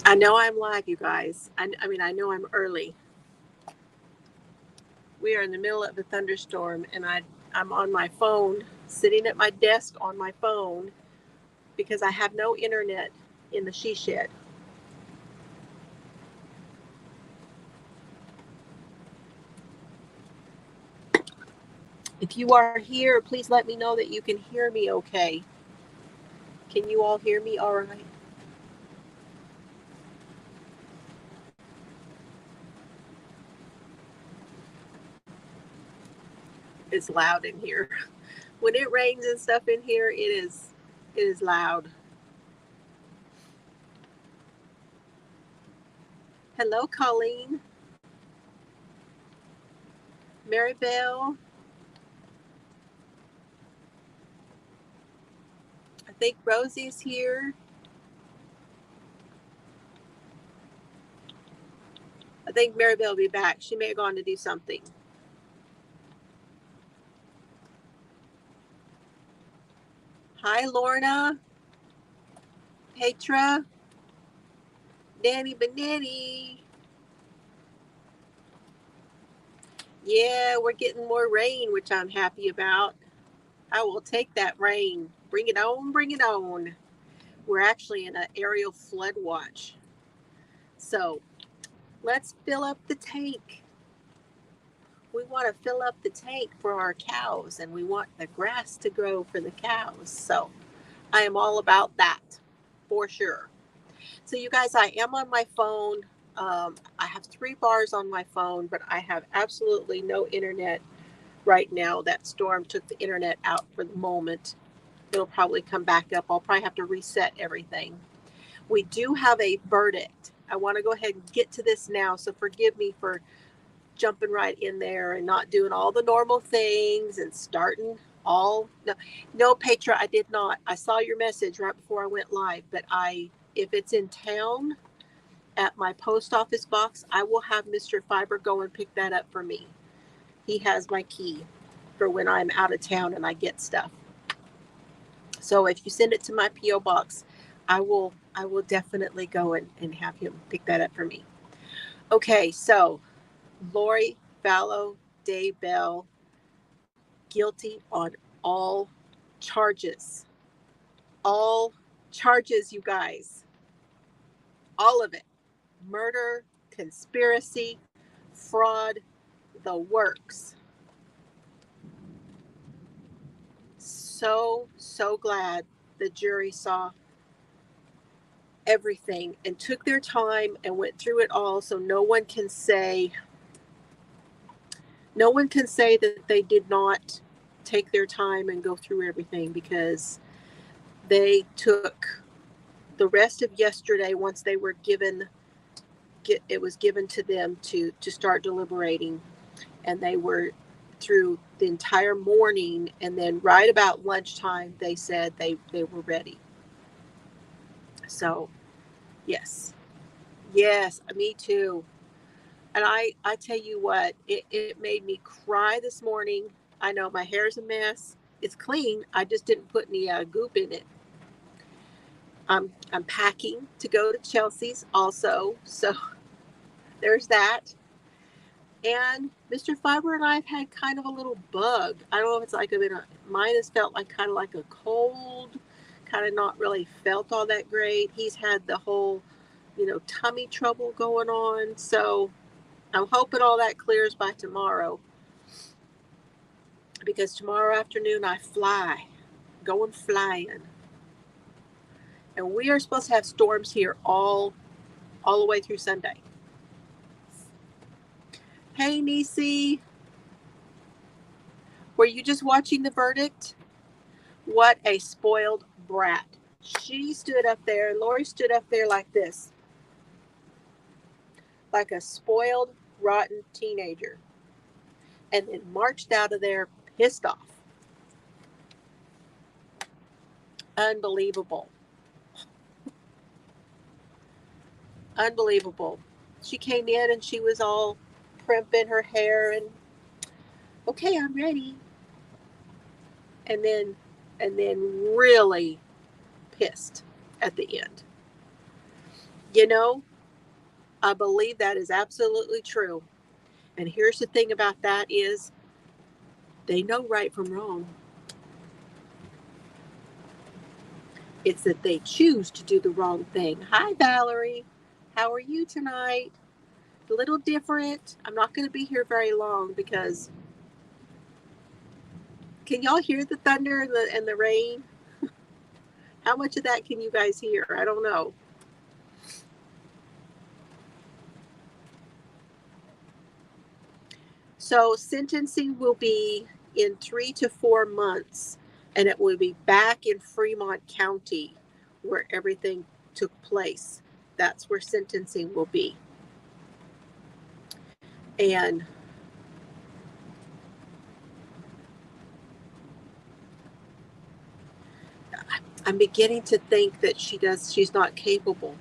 I know I'm live, you guys. I mean, I know I'm early. We are in the middle of a thunderstorm, and I'm on my phone, sitting at my desk on my phone because I have no internet in the she shed. If you are here, please let me know that you can hear me okay. Can you all hear me all right? It's loud in here. When it rains and stuff in here, it is loud. Hello, Colleen, Maribel. I think Rosie's here. I think Maribel will be back. She may have gone to do something. Hi, Lorna, Petra, Danny Benetti. Yeah, we're getting more rain, which I'm happy about. I will take that rain. Bring it on, bring it on. We're actually in an aerial flood watch. So let's fill up the tank. We want to fill up the tank for our cows, and we want the grass to grow for the cows. So I am all about that for sure. So, you guys, I am on my phone. I have 3 bars on my phone, but I have absolutely no internet right now. That storm took the internet out for the moment. It'll probably come back up. I'll probably have to reset everything. We do have a verdict. I want to go ahead and get to this now. So, forgive me for jumping right in there and not doing all the normal things and starting all. No, Petra, I did not. I saw your message right before I went live, but if it's in town at my post office box, I will have Mr. Fiber go and pick that up for me. He has my key for when I'm out of town and I get stuff. So if you send it to my PO box, I will definitely go and have him pick that up for me. Okay, so Lori Vallow Daybell guilty on all charges. All charges, you guys. All of it. Murder, conspiracy, fraud, the works. So glad the jury saw everything and took their time and went through it all, so no one can say that they did not take their time and go through everything, because they took the rest of yesterday, once they were given it was given to them to start deliberating, and they were through the entire morning, and then right about lunchtime they said they were ready. So yes, me too. And I tell you what, it made me cry this morning. I know my hair's a mess. It's clean. I just didn't put any goop in it. I'm packing to go to Chelsea's also, so there's that. And Mr. Fiber and I have had kind of a little bug. I don't know if it's like mine has felt like kind of like a cold, kind of not really felt all that great. He's had the whole, tummy trouble going on. So I'm hoping all that clears by tomorrow, because tomorrow afternoon I fly, going flying. And we are supposed to have storms here all the way through Sunday. Hey, Nisi, were you just watching the verdict? What a spoiled brat. She stood up there, Lori stood up there like this, like a spoiled, rotten teenager, and then marched out of there pissed off. Unbelievable. Unbelievable. She came in and she was all primping her hair and, okay, I'm ready. And then really pissed at the end. You know, I believe that is absolutely true. And here's the thing about that is they know right from wrong. It's that they choose to do the wrong thing. Hi, Valerie. How are you tonight? A little different. I'm not going to be here very long because can y'all hear the thunder and the rain? How much of that can you guys hear? I don't know. So sentencing will be in 3 to 4 months, and it will be back in Fremont County where everything took place. That's where sentencing will be. And I'm beginning to think that she's not capable.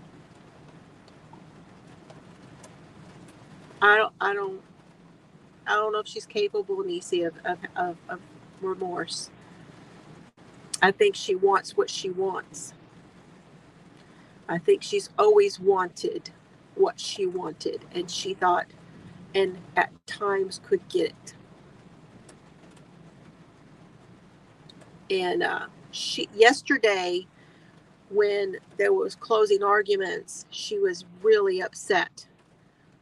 I don't I don't I don't know if she's capable, Nisi, of remorse. I think she wants what she wants. I think she's always wanted what she wanted, and she thought, and at times could get it. And she yesterday, when there was closing arguments, she was really upset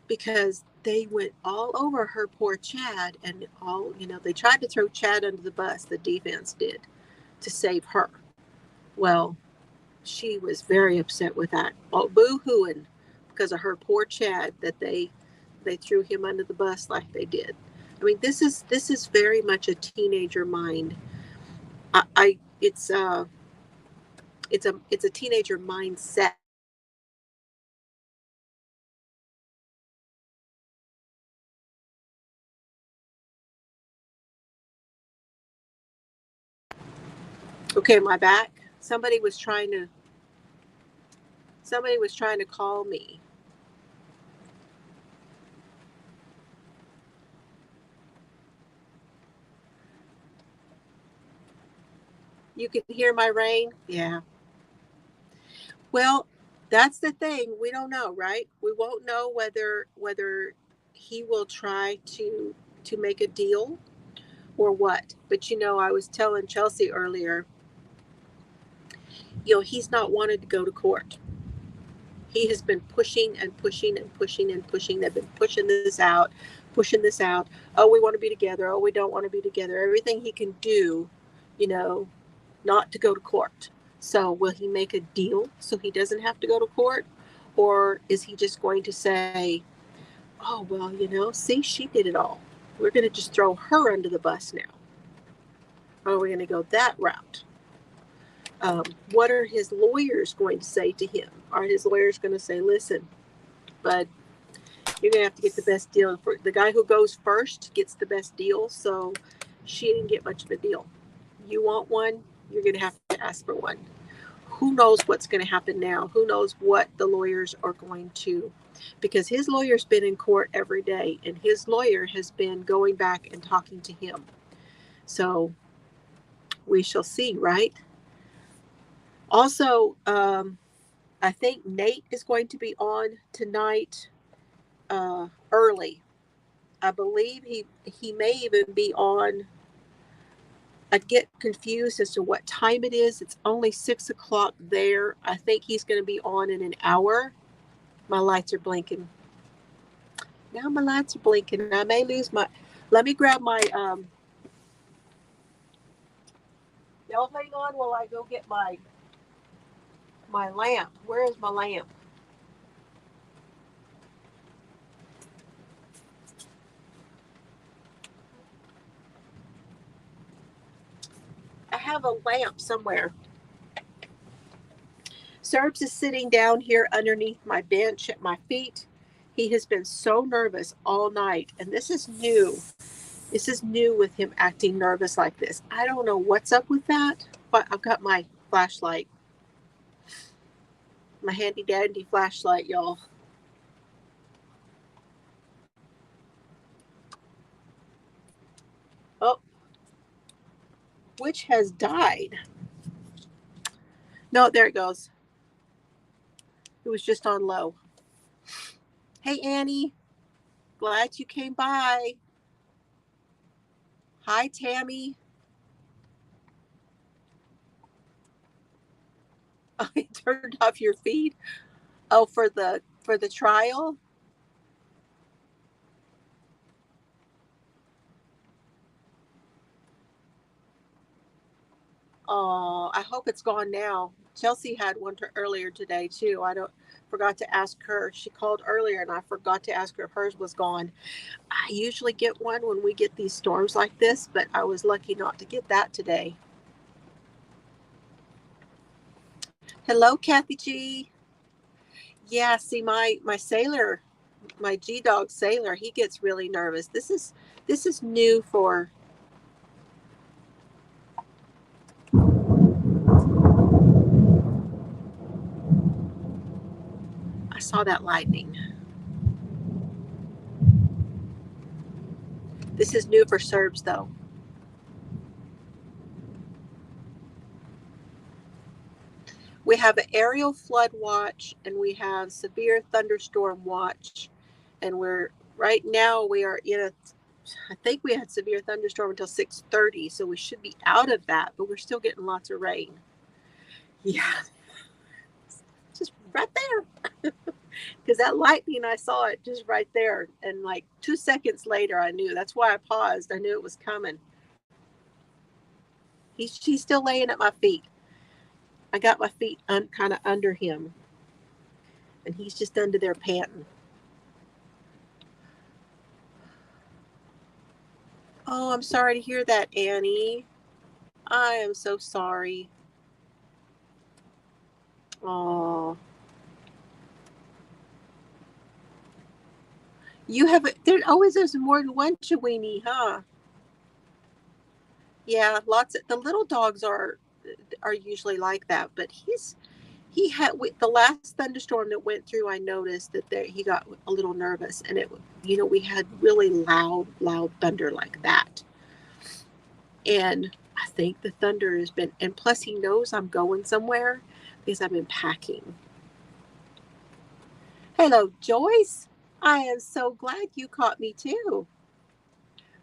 because they went all over her poor Chad, and they tried to throw Chad under the bus. The defense did to save her. Well, she was very upset with that. Oh, boo-hooing because of her poor Chad that they threw him under the bus like they did. I mean, this is very much a teenager mind. I it's a teenager mindset. Okay, my back. Somebody was trying to call me. You can hear my rain? Yeah. Well, that's the thing. We don't know, right? We won't know whether he will try to make a deal or what. But I was telling Chelsea earlier, he's not wanted to go to court. He has been pushing and pushing and pushing and pushing. They've been pushing this out, pushing this out. Oh, we want to be together. Oh, we don't want to be together. Everything he can do, you know, not to go to court. So will he make a deal so he doesn't have to go to court? Or is he just going to say, oh, well, see, she did it all. We're going to just throw her under the bus now. Or we're going to go that route. What are his lawyers going to say to him? Are his lawyers going to say, listen, bud, you're going to have to get the best deal. For the guy who goes first gets the best deal. So she didn't get much of a deal. You want one, you're going to have to ask for one. Who knows what's going to happen now? Who knows what the lawyers are going to, because his lawyer's been in court every day, and his lawyer has been going back and talking to him. So we shall see, right? Also, I think Nate is going to be on tonight early. I believe he may even be on. I get confused as to what time it is. It's only 6 o'clock there. I think he's going to be on in an hour. My lights are blinking. Now my lights are blinking. I may lose my. Let me grab my. Y'all hang on while I go get my lamp. Where is my lamp? I have a lamp somewhere. Serbs is sitting down here underneath my bench at my feet. He has been so nervous all night, and this is new. This is new with him acting nervous like this. I don't know what's up with that, but I've got my flashlight, my handy dandy flashlight, y'all. Oh, which has died. No, there it goes. It was just on low. Hey, Annie. Glad you came by. Hi, Tammy. I turned off your feed. Oh, for the trial. Oh, I hope it's gone now. Chelsea had one earlier today too. Forgot to ask her. She called earlier and I forgot to ask her if hers was gone. I usually get one when we get these storms like this, but I was lucky not to get that today. Hello, Kathy G. Yeah, see my sailor, my G dog sailor, he gets really nervous. This is new for I saw that lightning. This is new for Serbs though. We have an aerial flood watch and we have severe thunderstorm watch. And right now we are I think we had severe thunderstorm until 6:30, so we should be out of that, but we're still getting lots of rain. Yeah, just right there. Because that lightning, I saw it just right there. And like 2 seconds later, I knew. That's why I paused. I knew it was coming. He's still laying at my feet. I got my feet kind of under him. And he's just under there panting. Oh, I'm sorry to hear that, Annie. I am so sorry. Oh. There always is more than one Chiweenie, huh? Yeah, the little dogs are usually like that, but the last thunderstorm that went through, I noticed that he got a little nervous, and we had really loud thunder like that. And I think the thunder has been, and plus he knows I'm going somewhere because I've been packing. Hello, Joyce. I am so glad you caught me too.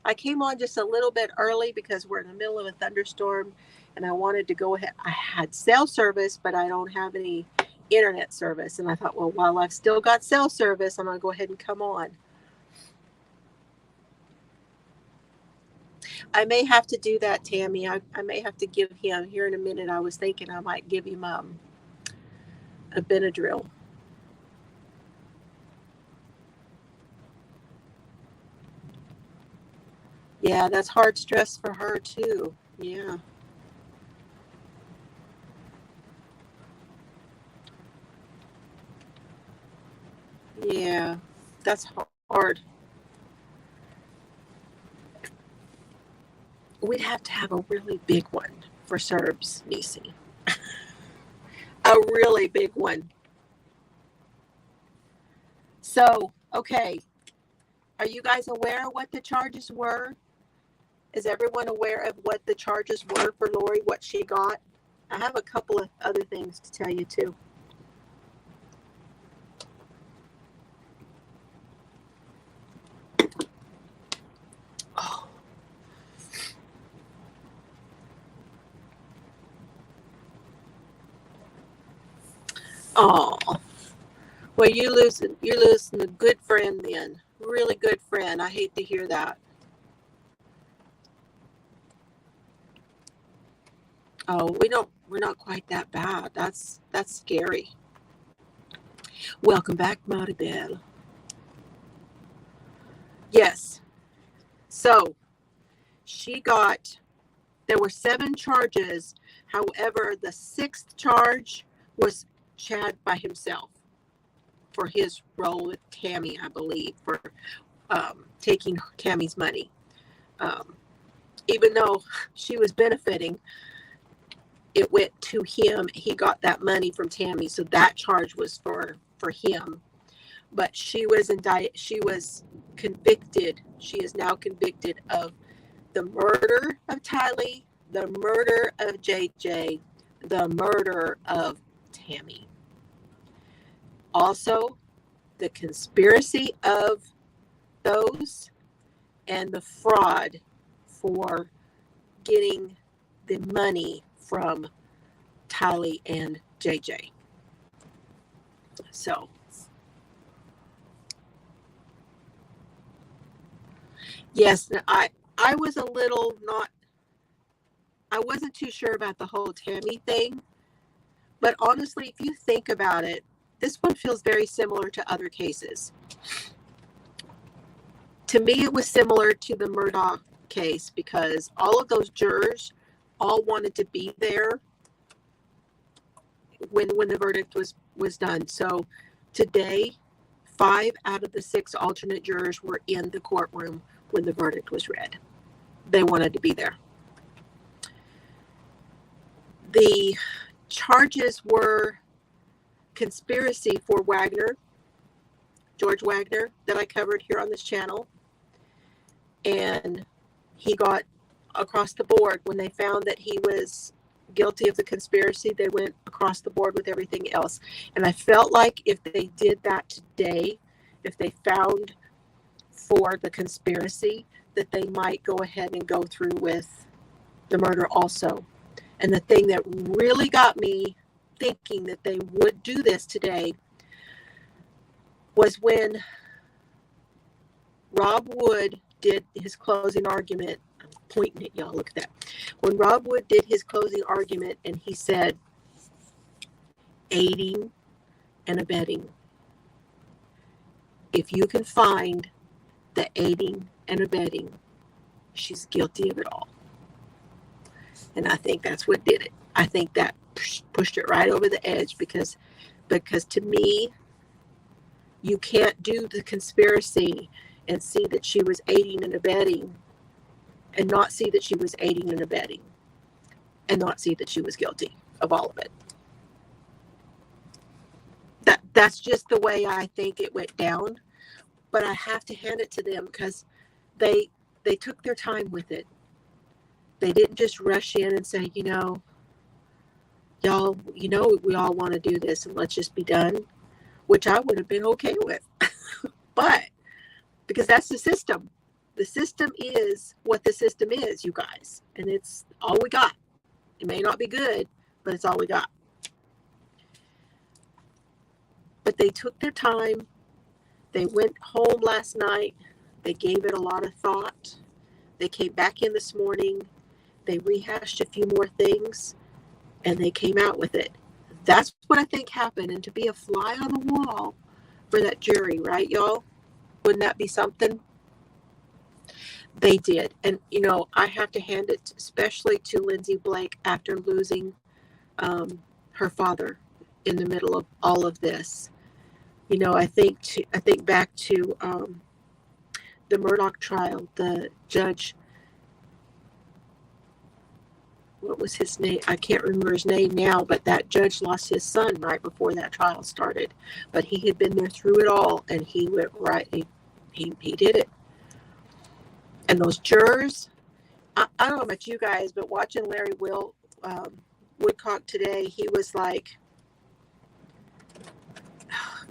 I came on just a little bit early because we're in the middle of a thunderstorm and I wanted to go ahead. I had cell service, but I don't have any internet service. And I thought, well, while I've still got cell service, I'm going to go ahead and come on. I may have to do that, Tammy. I may have to give him, here in a minute, I was thinking I might give him a Benadryl. Yeah, that's hard stress for her too. Yeah. Yeah, that's hard. We'd have to have a really big one for Serbs, Nisi. A really big one. So, okay. Are you guys aware of what the charges were? Is everyone aware of what the charges were for Lori, what she got? I have a couple of other things to tell you too. Oh, well, you're losing a good friend then. Really good friend. I hate to hear that. Oh, we're not quite that bad. That's scary. Welcome back, Maribel. Yes. So there were 7 charges. However, the 6th charge was Chad by himself for his role with Tammy, I believe, for taking Tammy's money. Even though she was benefiting, it went to him. He got that money from Tammy, so that charge was for him. But she was convicted. She is now convicted of the murder of Tylee, the murder of JJ, the murder of Tammy. Also, the conspiracy of those and the fraud for getting the money from Tylee and JJ. So, yes, I was a little not, I wasn't too sure about the whole Tammy thing, but honestly, if you think about it, this one feels very similar to other cases. To me, it was similar to the Murdaugh case because all of those jurors all wanted to be there when the verdict was done. So today, 5 out of the 6 alternate jurors were in the courtroom when the verdict was read. They wanted to be there. The charges were conspiracy for Wagner, George Wagner, that I covered here on this channel. And he got across the board when they found that he was guilty of the conspiracy. They went across the board with everything else. And I felt like if they did that today, if they found for the conspiracy, that they might go ahead and go through with the murder also. And the thing that really got me thinking that they would do this today was when Rob Wood did his closing argument. I'm pointing at y'all, look at that. When Rob Wood did his closing argument and he said, aiding and abetting. If you can find the aiding and abetting, she's guilty of it all. And I think that's what did it. I think that pushed it right over the edge because to me, you can't do the conspiracy and see that she was aiding and abetting and not see that she was aiding and abetting and not see that she was guilty of all of it. That's just the way I think it went down. But I have to hand it to them because they took their time with it. They didn't just rush in and say, y'all, we all want to do this and let's just be done, which I would have been okay with. But because that's the system. The system is what the system is, you guys. And it's all we got. It may not be good, but it's all we got. But they took their time. They went home last night. They gave it a lot of thought. They came back in this morning. They rehashed a few more things. And they came out with it. That's what I think happened. And to be a fly on the wall for that jury, right, y'all? Wouldn't that be something? They did. And, I have to hand it especially to Lindsay Blake after losing her father in the middle of all of this. I think back to the Murdaugh trial, the judge, what was his name? I can't remember his name now, but that judge lost his son right before that trial started. But he had been there through it all, and he went right. He did it. And those jurors, I don't know about you guys, but watching Larry Woodcock today, he was like,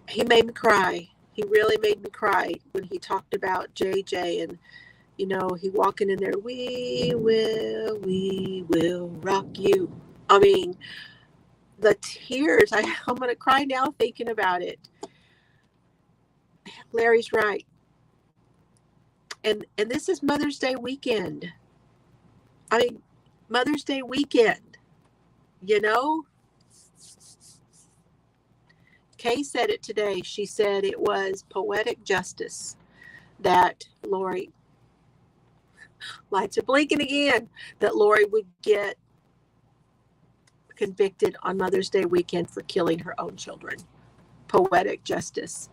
he made me cry. He really made me cry when he talked about JJ and, he walking in there, we will rock you. I mean, the tears, I'm going to cry now thinking about it. Larry's right. And this is Mother's Day weekend. I mean, Mother's Day weekend, Kay said it today. She said it was poetic justice that Lori, lights are blinking again, that Lori would get convicted on Mother's Day weekend for killing her own children. Poetic justice.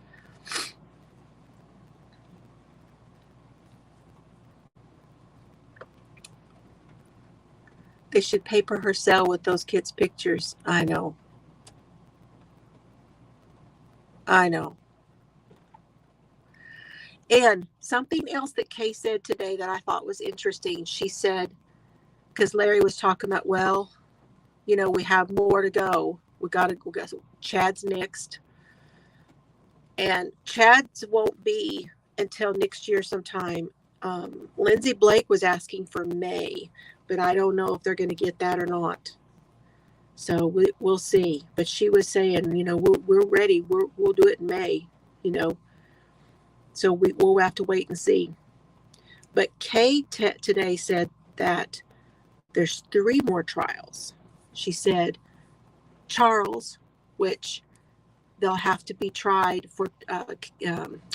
They should paper her cell with those kids' pictures. I know. And something else that Kay said today that I thought was interesting. She said, because Larry was talking about, we have more to go. We got Chad's next. And Chad's won't be until next year sometime. Lindsay Blake was asking for May, but I don't know if they're going to get that or not. So we'll see. But she was saying, we're ready. We'll do it in May, you know. So we'll have to wait and see. But Kay today said that there's 3 more trials. She said Charles, which they'll have to be tried for,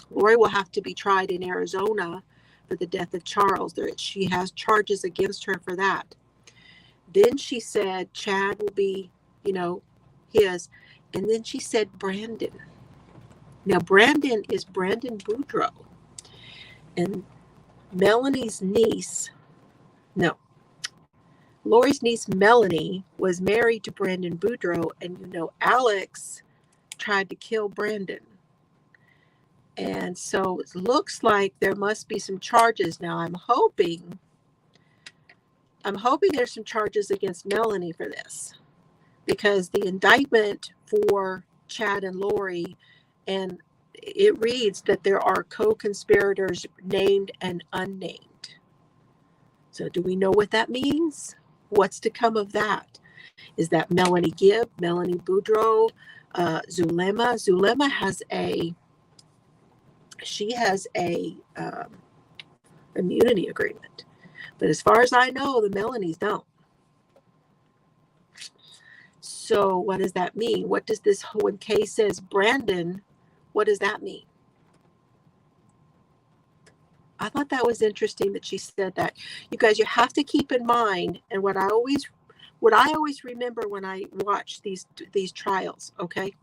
Lori will have to be tried in Arizona for the death of Charles. She has charges against her for that. Then she said Chad will be, his. And then she said Brandon. Now, Brandon is Brandon Boudreaux. And Melanie's niece, no, Lori's niece Melanie was married to Brandon Boudreaux. And, Alex tried to kill Brandon. And so it looks like there must be some charges. Now, I'm hoping there's some charges against Melanie for this, because the indictment for Chad and Lori, and it reads that there are co-conspirators named and unnamed. So do we know what that means? What's to come of that? Is that Melanie Gibb, Melanie Boudreaux, Zulema? Zulema has a immunity agreement. But as far as I know, the Melanies don't. So what does that mean? What does this, when Kay says Brandon, what does that mean? I thought that was interesting that she said that. You guys, you have to keep in mind, and what I always remember when I watch these trials, okay?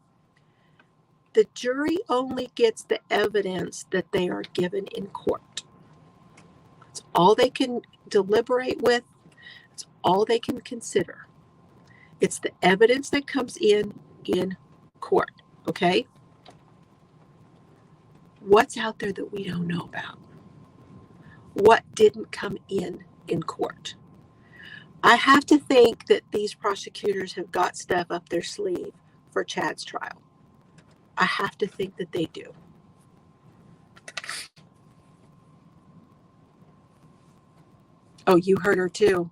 The jury only gets the evidence that they are given in court. It's all they can deliberate with. It's all they can consider. It's the evidence that comes in court, okay? What's out there that we don't know about? What didn't come in court? I have to think that these prosecutors have got stuff up their sleeve for Chad's trial. I have to think that they do. Oh, you heard her too.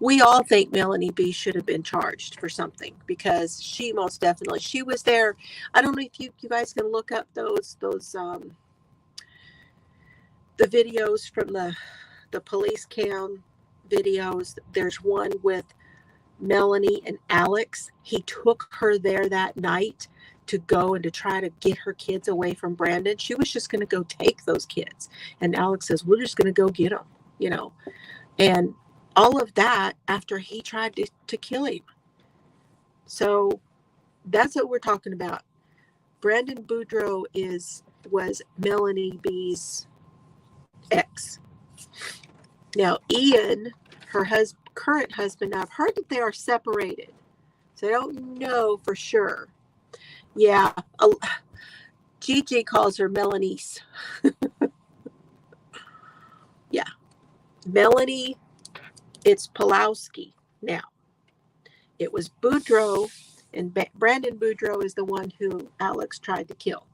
We all think Melanie B should have been charged for something, because she most definitely, she was there. I don't know if you guys can look up those the videos from the police cam videos. There's one with Melanie and Alex. He took her there that night to go and to try to get her kids away from Brandon. She was just going to go take those kids. And Alex says, we're just going to go get them, And all of that after he tried to kill him. So that's what we're talking about. Brandon Boudreaux was Melanie B's ex. Now, Ian, her current husband, I've heard that they are separated. So I don't know for sure. Yeah, Gigi calls her Melanie's. Yeah. Melanie, it's Pulowski now. It was Boudreaux, and Brandon Boudreaux is the one who Alex tried to kill.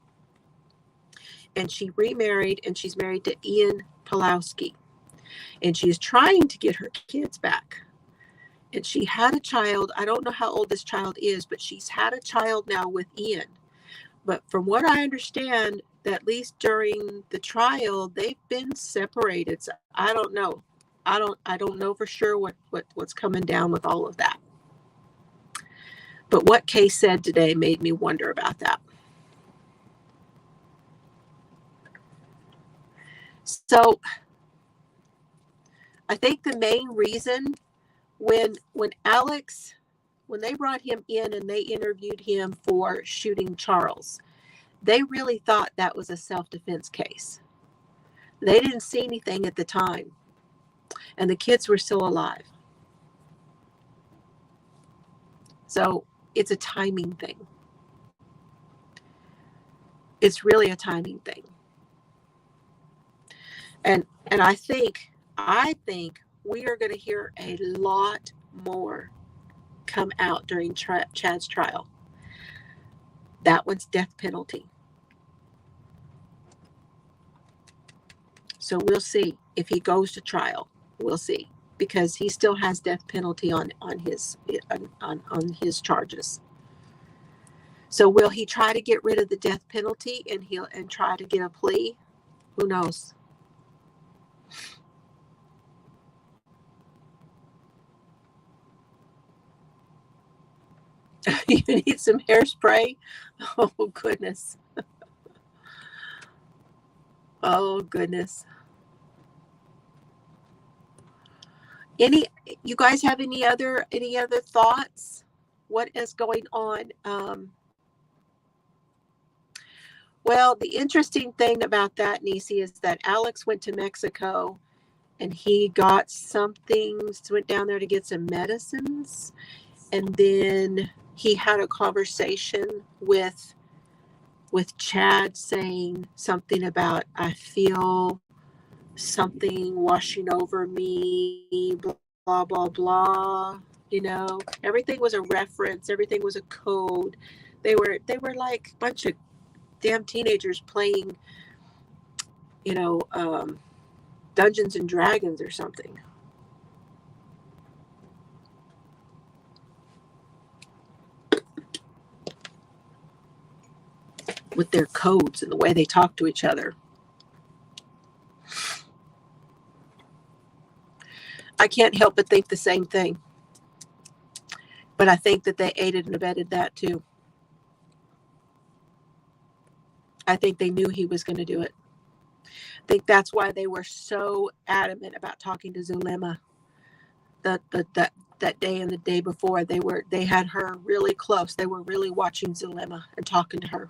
And she remarried, and she's married to Ian Pulowski. And she's trying to get her kids back. And she had a child. I don't know how old this child is, but she's had a child now with Ian. But from what I understand, at least during the trial, they've been separated. So I don't know. I don't know for sure what's coming down with all of that. But what Kay said today made me wonder about that. So I think the main reason when they brought him in and they interviewed him for shooting Charles, they really thought that was a self-defense case. They didn't see anything at the time, and the kids were still alive. So it's a timing thing. It's really a timing thing. And I think we are going to hear a lot more come out during Chad's trial. That one's death penalty. So we'll see if he goes to trial. We'll see, because he still has death penalty on his charges. So will he try to get rid of the death penalty and try to get a plea? Who knows? You need some hairspray? Oh, goodness. Oh, goodness. You guys have any other thoughts? What is going on? Well, the interesting thing about that, Nisi, is that Alex went to Mexico and he got went down there to get some medicines. And then he had a conversation with Chad, saying something about, I feel something washing over me, blah, blah, blah. Everything was a reference. Everything was a code. They were like a bunch of damn teenagers playing, Dungeons and Dragons or something. With their codes and the way they talk to each other. I can't help but think the same thing. But I think that they aided and abetted that too. I think they knew he was going to do it. I think that's why they were so adamant about talking to Zulema. That day and the day before, they had her really close. They were really watching Zulema and talking to her.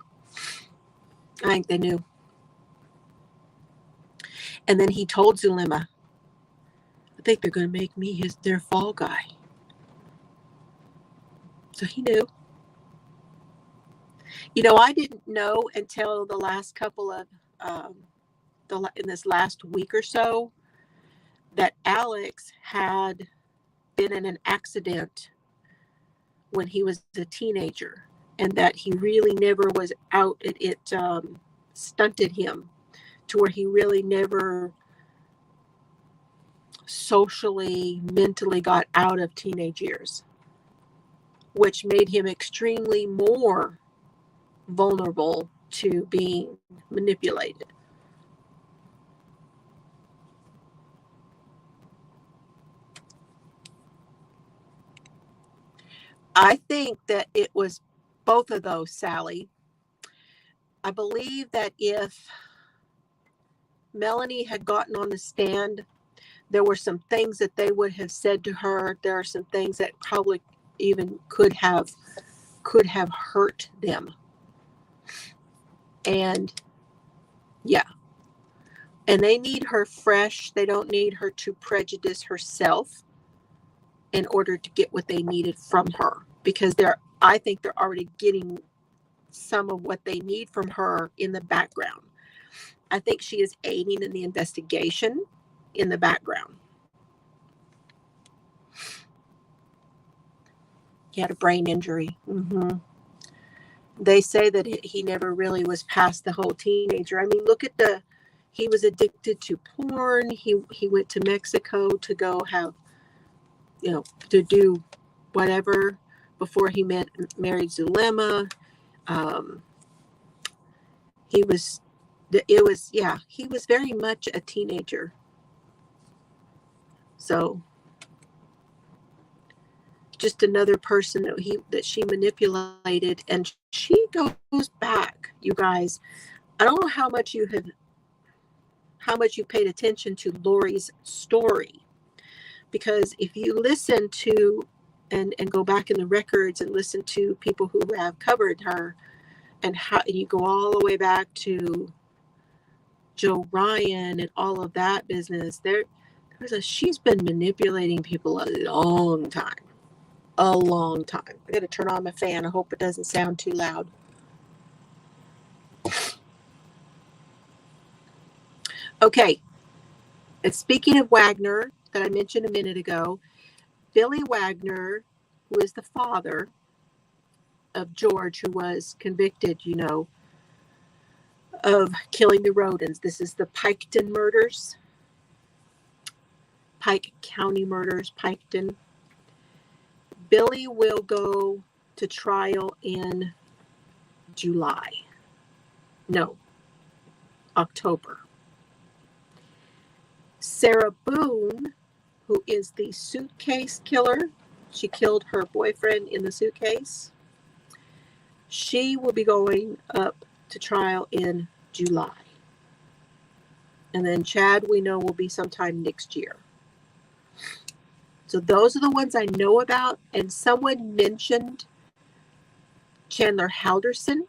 I think they knew. And then he told Zulema, I think they're going to make me their fall guy. So he knew. I didn't know until the last couple of, in this last week or so, that Alex had been in an accident when he was a teenager, and that he really never was out. It stunted him to where he really never socially, mentally got out of teenage years, which made him extremely more vulnerable to being manipulated. I think that it was both of those, Sally. I believe that if Melanie had gotten on the stand, there were some things that they would have said to her. There are some things that probably even could have hurt them. And yeah. And they need her fresh. They don't need her to prejudice herself in order to get what they needed from her, because I think they're already getting some of what they need from her in the background. I think she is aiding in the investigation in the background. He had a brain injury. Mm-hmm. They say that he never really was past the whole teenager. I mean, look at he was addicted to porn. He went to Mexico to go have, to do whatever before he married Zulema. He was very much a teenager. So just another person that she manipulated, and she goes back, you guys. I don't know how much you paid attention to Lori's story, because if you listen to and go back in the records and listen to people who have covered her, and you go all the way back to Joe Ryan and all of that business, she's been manipulating people a long time. A long time. I got to turn on my fan. I hope it doesn't sound too loud. Okay. And speaking of Wagner, that I mentioned a minute ago, Billy Wagner, who is the father of George, who was convicted, of killing the rodents. This is the Piketon murders, Pike County murders, Piketon. Billy will go to trial in July. No, October. Sarah Boone, who is the suitcase killer, she killed her boyfriend in the suitcase. She will be going up to trial in July. And then Chad, we know, will be sometime next year. So those are the ones I know about. And someone mentioned Chandler Halderson.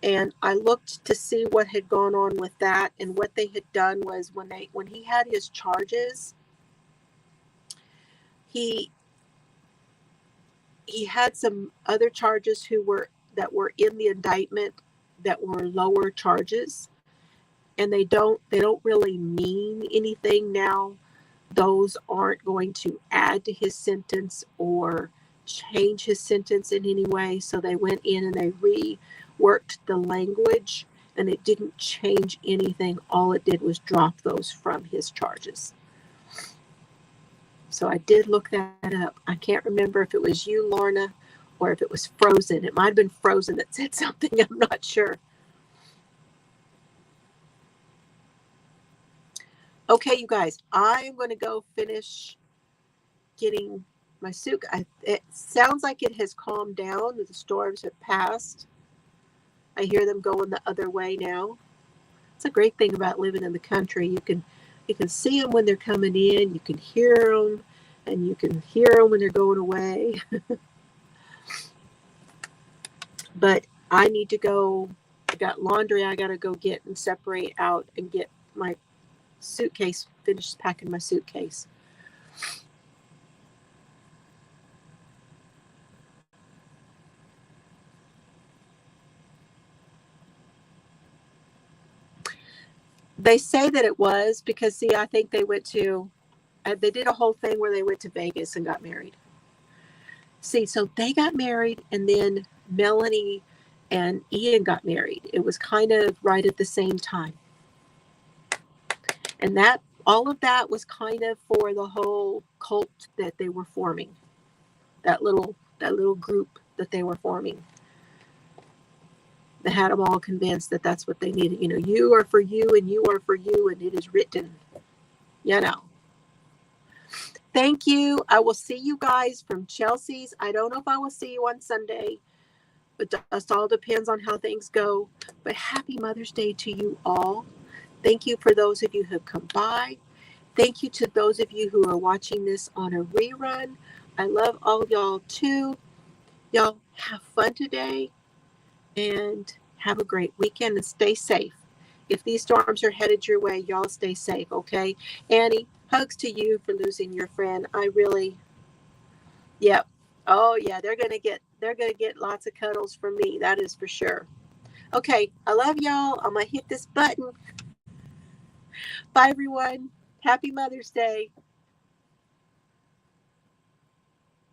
And I looked to see what had gone on with that. And what they had done was when he had his charges, he had some other charges that were in the indictment that were lower charges. And they don't really mean anything now. Those aren't going to add to his sentence or change his sentence in any way. So they went in and they reworked the language, and it didn't change anything. All it did was drop those from his charges. So I did look that up. I can't remember if it was you, Lorna, or if it was Frozen. It might have been Frozen that said something. I'm not sure. Okay, you guys, I'm going to go finish getting my suit. It sounds like it has calmed down. The storms have passed. I hear them going the other way now. It's a great thing about living in the country. You can see them when they're coming in. You can hear them, and you can hear them when they're going away. But I need to go. I got laundry I got to go get and separate out and get my suitcase, finished packing my suitcase. They say that it was because, see, I think they they did a whole thing where they went to Vegas and got married. See, so they got married, and then Melanie and Ian got married. It was kind of right at the same time. And all of that was kind of for the whole cult that they were forming. That little group that they were forming. They had them all convinced that that's what they needed. You know, you are for you and you are for you, and it is written. You know. Thank you. I will see you guys from Chelsea's. I don't know if I will see you on Sunday, but just all depends on how things go. But happy Mother's Day to you all. Thank you for those of you who have come by. Thank you to those of you who are watching this on a rerun. I love all y'all too. Y'all have fun today and have a great weekend and stay safe. If these storms are headed your way, y'all stay safe, okay? Annie, hugs to you for losing your friend. Yep. Oh yeah, they're gonna get lots of cuddles from me. That is for sure. Okay, I love y'all. I'm gonna hit this button. Bye everyone. Happy Mother's Day.